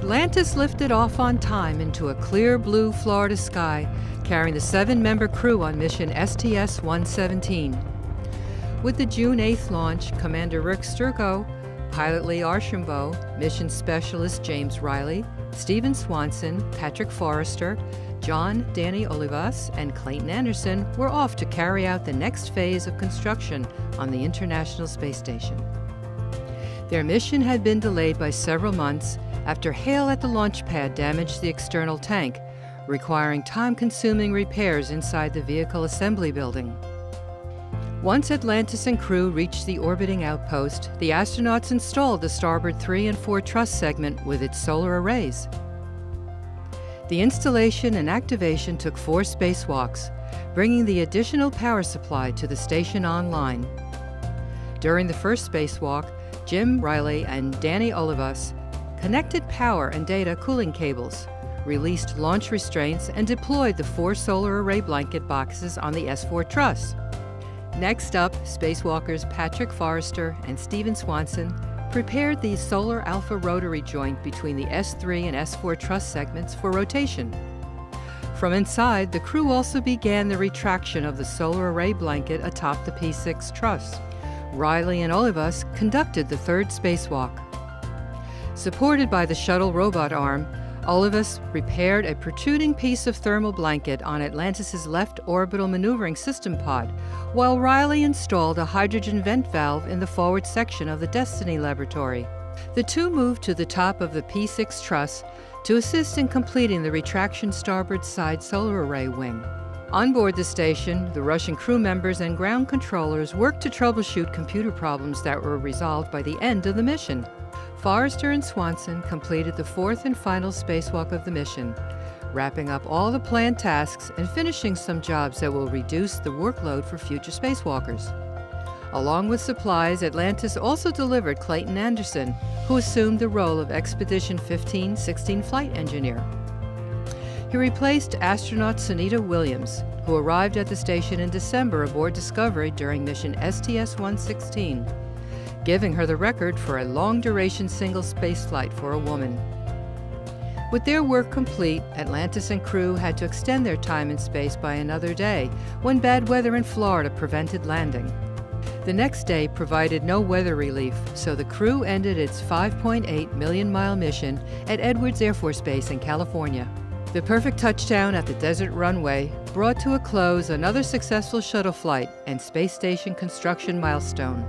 Atlantis lifted off on time into a clear blue Florida sky, carrying the 7-member crew on mission STS-117. With the June 8th launch, Commander Rick Sturckow, pilot Lee Archambault, mission specialist James Reilly, Stephen Swanson, Patrick Forrester, Danny Olivas, and Clayton Anderson were off to carry out the next phase of construction on the International Space Station. Their mission had been delayed by several months after hail at the launch pad damaged the external tank, requiring time-consuming repairs inside the vehicle assembly building. Once Atlantis and crew reached the orbiting outpost, the astronauts installed the starboard 3 and 4 truss segment with its solar arrays. The installation and activation took 4 spacewalks, bringing the additional power supply to the station online. During the first spacewalk, Jim Reilly and Danny Olivas connected power and data cooling cables, released launch restraints, and deployed the 4 solar array blanket boxes on the S4 truss. Next up, spacewalkers Patrick Forrester and Stephen Swanson prepared the solar alpha rotary joint between the S3 and S4 truss segments for rotation. From inside, the crew also began the retraction of the solar array blanket atop the P6 truss. Reilly and Olivas conducted the 3rd spacewalk. Supported by the shuttle robot arm, Olivas repaired a protruding piece of thermal blanket on Atlantis' left orbital maneuvering system pod, while Reilly installed a hydrogen vent valve in the forward section of the Destiny laboratory. The two moved to the top of the P6 truss to assist in completing the retraction starboard side solar array wing. On board the station, the Russian crew members and ground controllers worked to troubleshoot computer problems that were resolved by the end of the mission. Forrester and Swanson completed the 4th and final spacewalk of the mission, wrapping up all the planned tasks and finishing some jobs that will reduce the workload for future spacewalkers. Along with supplies, Atlantis also delivered Clayton Anderson, who assumed the role of Expedition 1516 flight engineer. He replaced astronaut Sunita Williams, who arrived at the station in December aboard Discovery during mission STS-116, giving her the record for a long-duration single spaceflight for a woman. With their work complete, Atlantis and crew had to extend their time in space by another day when bad weather in Florida prevented landing. The next day provided no weather relief, so the crew ended its 5.8 million-mile mission at Edwards Air Force Base in California. The perfect touchdown at the desert runway brought to a close another successful shuttle flight and space station construction milestone.